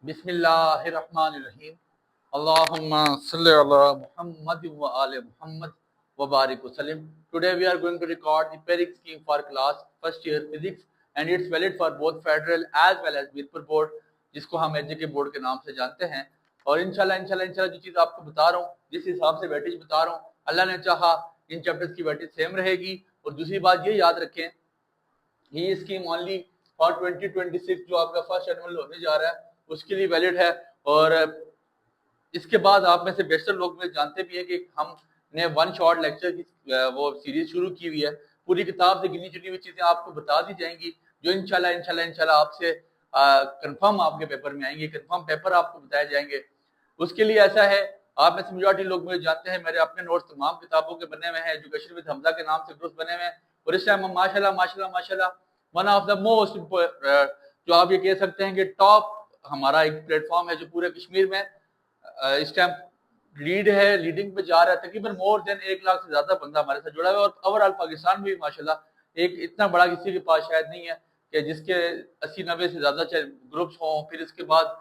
बिस्मिल्लाहिर्रहमानिर्रहीम। अल्लाहुम्मा सल्लि अला मुहम्मद व आले मुहम्मद व बारिक वसल्लम। Today we are going to record the pairing scheme for class first year physics and it's valid for both federal as well as Mirpur board, जिसको हम एजे के बोर्ड के नाम से जानते हैं। और इंशाल्लाह जो चीज़ आपको बता रहा हूँ, जिस हिसाब से वेटेज बता रहा हूँ, अल्लाह ने चाहा इन चैप्टर्स की वेटेज सेम रहेगी। और दूसरी बात ये याद रखें, ये स्कीम ओनली फॉर 2026 जो आपका फर्स्ट एनुअल होने जा रहा है उसके लिए वैलिड है। और इसके बाद आप में से बेशतर लोग मुझे जानते भी हैं कि हमने वन शॉट लेक्चर की वो सीरीज शुरू की हुई है। पूरी किताब से गिनी चुनी हुई चीजें आपको बता दी जाएंगी जो इंशाल्लाह आपसे कंफर्म आपके पेपर में आएंगे, कंफर्म पेपर आपको बताए जाएंगे। उसके लिए ऐसा है, आप में से मेजॉरिटी लोग मुझे जानते हैं, मेरे अपने नोट्स तमाम किताबों के बने हुए हैं, एजुकेशन विद हमजा के नाम से ग्रुप्स बने हुए हैं। और इस टाइम हम माशाल्लाह वन ऑफ द मोस्ट जो आप ये कह सकते हैं कि टॉप हमारा एक प्लेटफॉर्म है जो पूरे कश्मीर में इस टाइम लीडिंग पे जा रहा है। तकरीबन मोर देन 1 लाख से ज्यादा बंदा हमारे साथ जुड़ा हुआ है। और ओवरऑल पाकिस्तान में भी माशाल्लाह एक इतना बड़ा किसी के पास शायद नहीं है कि जिसके 80-90 से ज्यादा ग्रुप्स हों। फिर इसके बाद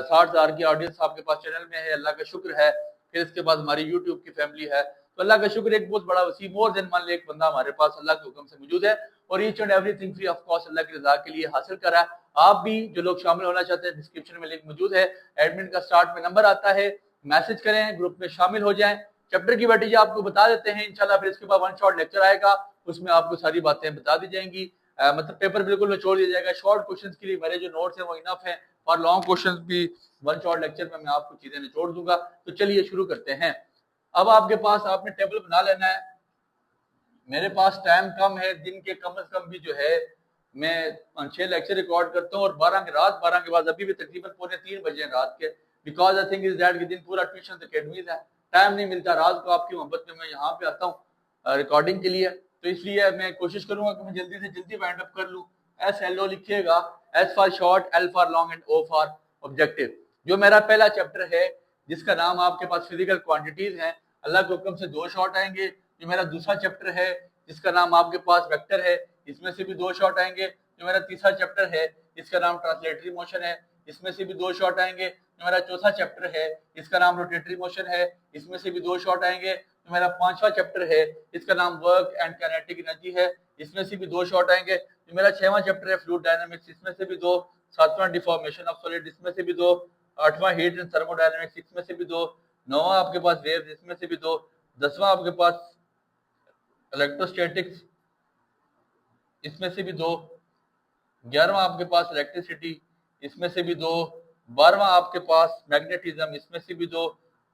60,000 की ऑडियंस आपके पास चैनल में है, अल्लाह का शुक्र है। फिर इसके बाद हमारी यूट्यूब की फैमिली है, तो अल्लाह का शुक्र एक बहुत बड़ा वसी मोर देन 1 लाख बंदा हमारे पास अल्लाह के हुक्म से मौजूद है। और each and everything free of cost अल्लाह की रजा के लिए हासिल करा है। आप भी जो लोग शामिल होना चाहते हैं, डिस्क्रिप्शन में लिंक मौजूद है, एडमिन का स्टार्ट में नंबर आता है, मैसेज करें, ग्रुप में शामिल हो जाएं। चैप्टर की वेटेज आपको बता देते हैं इंशाल्लाह। फिर इसके बाद वन शॉट लेक्चर आएगा, उसमें आपको सारी बातें बता दी जाएंगी। मतलब पेपर बिल्कुल निचोड़ दिया जाएगा। शॉर्ट क्वेश्चंस के लिए मेरे जो नोट्स हैं वो इनफ है, और लॉन्ग क्वेश्चंस भी वन शॉट लेक्चर में मैं आपको चीजें निचोड़ दूंगा। तो चलिए शुरू करते हैं। अब आपके पास आपने टेबल बना लेना है। मेरे पास टाइम कम है, दिन के कम से कम भी जो है मैं 5-6 लेक्चर रिकॉर्ड करता हूँ, और 12 के रात 12 के बाद अभी भी तकरीबन 2:45 बजे रात के। Because I think is that कि दिन पूरा ट्यूशन अकेडमीज है, टाइम नहीं मिलता। रात को आपकी मोहब्बत में मैं यहाँ पे आता हूँ रिकॉर्डिंग के लिए, तो इसलिए मैं कोशिश करूंगा कि मैं जल्दी से जल्दी वाइंड अप कर लूँ। SLO लिखिएगा, S for short, L for long and O for objective. जो मेरा पहला चैप्टर है जिसका नाम आपके पास फिजिकल क्वांटिटीज है, अल्लाह के हुक्म से 2 शॉर्ट आएंगे। जो मेरा दूसरा चैप्टर है जिसका नाम आपके पास वेक्टर है, इसमें से भी 2 शॉर्ट आएंगे। जो मेरा तीसरा चैप्टर है इसका नाम ट्रांसलेटरी मोशन है, इसमें से भी 2 शॉर्ट आएंगे। जो मेरा चौथा चैप्टर है इसका नाम रोटेटरी मोशन है, इसमें से भी 2 शॉर्ट आएंगे। जो मेरा 5वां चैप्टर है इसका नाम वर्क एंड काइनेटिक एनर्जी है, इसमें से भी 2 शॉर्ट आएंगे। जो मेरा 6वां चैप्टर है फ्लूइड डायनामिक्स, इसमें से भी 2। 7वां डिफॉर्मेशन ऑफ सॉलिड, इसमें से भी 2। 8वां हीट एंड थर्मोडायनामिक्स, इसमें से भी 2। 9वां आपके पास वेव्स, इसमें से भी 2। 10वां आपके पास इलेक्ट्रोस्टैटिक्स, इसमें से भी 2। 11वां आपके पास इलेक्ट्रिसिटी, इसमें से भी 2। 12वां आपके पास मैग्नेटिज्म, इसमें से भी 2।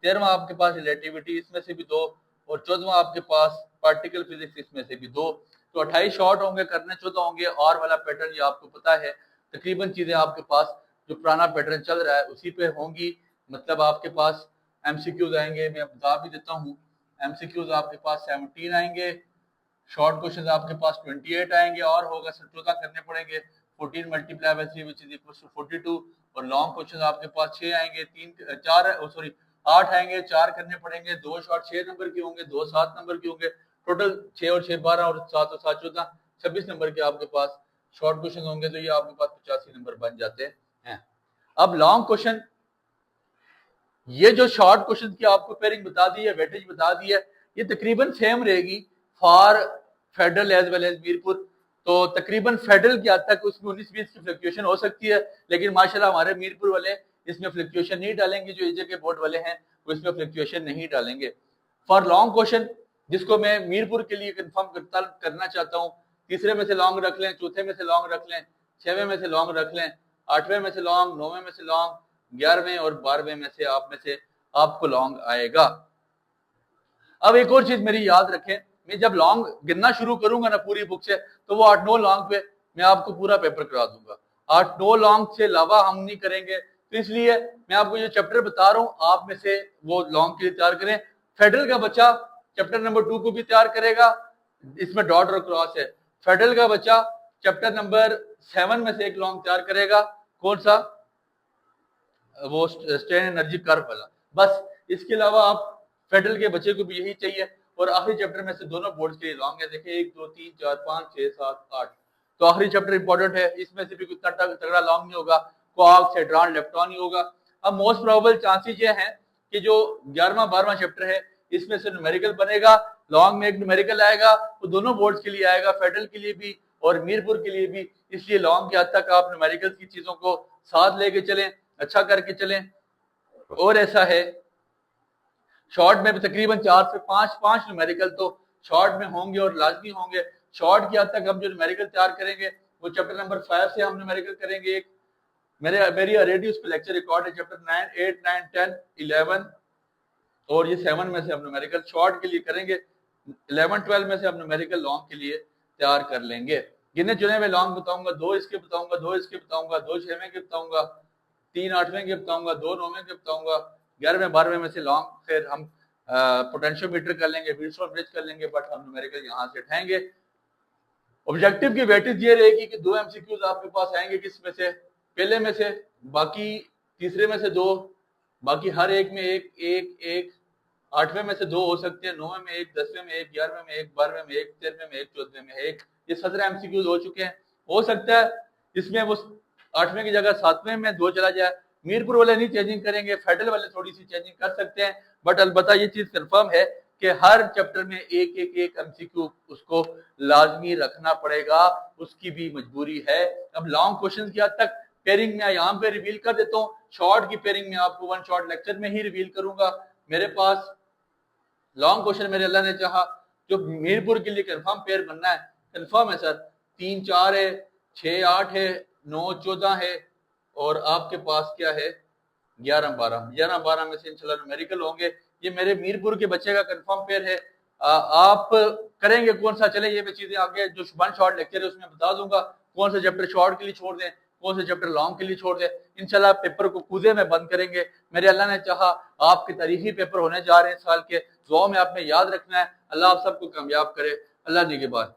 13वां आपके पास रिलेटिविटी, इसमें से भी 2। और 14वां आपके पास पार्टिकल फिजिक्स, इसमें से भी 2। तो 28 शॉर्ट होंगे, करने 14 होंगे। और वाला पैटर्न ये आपको पता है, तकरीबन चीजें आपके पास जो पुराना पैटर्न चल रहा है उसी पे होंगी। मतलब आपके पास MCQs आएंगे, मैं बता भी देता हूँ। MCQs आपके पास 17 आएंगे, शॉर्ट क्वेश्चन आपके पास 28 आएंगे, और होगा 14 करने पड़ेंगे। 14 multiply by 3 which is equal to 42। और लॉन्ग क्वेश्चन आपके पास 6 आएंगे, 8 आएंगे, 4 करने पड़ेंगे। 2 शॉर्ट 6 नंबर के होंगे, 2 7 नंबर के होंगे। टोटल 6 और 6 12 और 7 और 7 14, 26 नंबर के आपके पास शॉर्ट क्वेश्चन होंगे। तो ये आपके पास 85 नंबर बन जाते हैं। अब लॉन्ग क्वेश्चन, ये जो शॉर्ट क्वेश्चन की आपको पेयरिंग बता दी है, वेटेज बता दी है, ये तकरीबन सेम रहेगी for federal as well as Mirpur. तो तकरीबन फेडरल की हद तक उसमें 19-20 की फ्लक्चुएशन हो सकती है, लेकिन माशाल्लाह हमारे मीरपुर वाले इसमें फ्लक्चुएशन नहीं डालेंगे। जो एजे के बोर्ड वाले हैं वो इसमें फ्लक्चुएशन नहीं डालेंगे। फॉर लॉन्ग क्वेश्चन, जिसको मैं मीरपुर के लिए कंफर्म करना चाहता हूँ, तीसरे में से लॉन्ग रख लें, चौथे में से लॉन्ग रख लें, 6वें में से लॉन्ग रख लें, 8वें में से लॉन्ग, 9वें में से लॉन्ग, 11वें और 12वें में से आप में से आपको लॉन्ग आएगा। अब एक और चीज मेरी याद रखें, मैं जब लॉन्ग गिनना शुरू करूंगा ना पूरी बुक से, तो वो 8-9 लॉन्ग पे मैं आपको पूरा पेपर करा दूंगा। 8-9 लॉन्ग से अलावा हम नहीं करेंगे। तो इसलिए मैं आपको जो चैप्टर बता रहा हूं, आप में से वो लॉन्ग के लिए तैयार करें। फेडरल का बच्चा चैप्टर नंबर 2 को भी तैयार करेगा, इसमें डॉट और क्रॉस है। फेडरल का बच्चा चैप्टर नंबर 7 में से एक लॉन्ग तैयार करेगा। कौन सा? वो स्ट्रेन एनर्जी कर्व वाला। बस इसके अलावा आप फेडरल के बच्चे को भी यही चाहिए। और आखिरी चैप्टर में से दोनों बोर्ड्स के लिए लॉन्ग है। देखिए 1 2 3 4 5 6 7 8, तो आखिरी चैप्टर इंपॉर्टेंट है, इसमें से भी उतना तगड़ा लॉन्ग नहीं होगा। क्वार्क्स, हेड्रॉन, लेप्टॉन ही होगा। अब मोस्ट प्रोबेबल चांसेस ये हैं कि जो 11वां 12वां चैप्टर है इसमें से न्यूमेरिकल बनेगा, लॉन्ग में एक न्यूमेरिकल आएगा, वो दोनों बोर्ड्स के लिए आएगा, फेडरल के लिए भी और मीरपुर के लिए भी। इसलिए लॉन्ग के हद तक आप न्यूमेरिकल की चीजों को साथ लेके चलें, अच्छा करके चलें। और ऐसा है शॉर्ट में भी तकरीबन 4 से 5 न्यूमेरिकल तो शॉर्ट में होंगे और लाजमी होंगे। शॉर्ट की हद तक हम जो न्यूमेरिकल तैयार करेंगे वो चैप्टर नंबर 5 से हम न्यूमेरिकल करेंगे। एक मेरी ऑलरेडी उस पर लेक्चर रिकॉर्ड है, चैप्टर 9, 8, 9, 10, 11 और ये 7 में से हम न्यूमेरिकल शॉर्ट के लिए करेंगे। 11, 12 में से हम न्यूमेरिकल लॉन्ग के लिए तैयार कर लेंगे। गिने चुने में लॉन्ग बताऊंगा, 2 इसके बताऊंगा, 2 इसके बताऊंगा, 2 6वें के बताऊंगा, 3 8वें के बताऊंगा, 2 9वें के बताऊंगा, 11वें 12वें में से लॉन्ग फिर हम पोटेंशियोमीटर कर लेंगे, व्हीटस्टोन ब्रिज कर लेंगे, बट हम न्यूमेरिकल यहाँ से उठाएंगे। ऑब्जेक्टिव की वेटेज ये रहेगी कि 2 एमसीक्यूज आपके पास आएंगे, किस में से, पहले में से, बाकी तीसरे में से 2, बाकी हर एक में एक एक एक, 8वें में से 2 हो सकते हैं, 9वें में 1, 10वें में 1, 11वें में 1, 12वें में 1, 13वें में 1, 14वें में 1। ये 17 एमसीक्यूज हो चुके हैं। हो सकता है इसमें वो 8वें की जगह 7वें में 2 चला जाए। मीरपुर वाले नहीं चेंजिंग करेंगे, फेडरल वाले थोड़ी सी चेंजिंग कर सकते हैं, बट अलबत्ता ये चीज कंफर्म है कि हर चैप्टर में एक एमसीक्यू उसको लाजमी रखना पड़ेगा, उसकी भी मजबूरी है। अब लॉन्ग क्वेश्चन की हद तक पेयरिंग में यहाँ पे रिवील कर देता हूँ, शॉर्ट की पेयरिंग में आपको वन शॉट लेक्चर में ही रिवील करूंगा। मेरे पास लॉन्ग क्वेश्चन मेरे अल्लाह ने चाहा जो मीरपुर के लिए कंफर्म पेयर बनना है, कंफर्म है सर, 3 4 है, 6 8 है, 9 14 है, और आपके पास क्या है 11 12 में से इंशाल्लाह न्यूमेरिकल होंगे। ये मेरे मीरपुर के बच्चे का कंफर्म पेयर है। आप करेंगे कौन सा चले, ये मैं चीजें आगे जो वन शॉर्ट लेक्चर है उसमें बता दूंगा, कौन सा चैप्टर शॉर्ट के लिए छोड़ दें, कौन सा चैप्टर लॉन्ग के लिए छोड़ दें। इंशाल्लाह पेपर को कूदे में बंद करेंगे। मेरे अल्लाह ने चाहा आपके तारीखी पेपर होने जा रहे हैं साल के, दुआ में आपने याद रखना है। अल्लाह आप सबको कामयाब करे। अल्लाह ने के बाद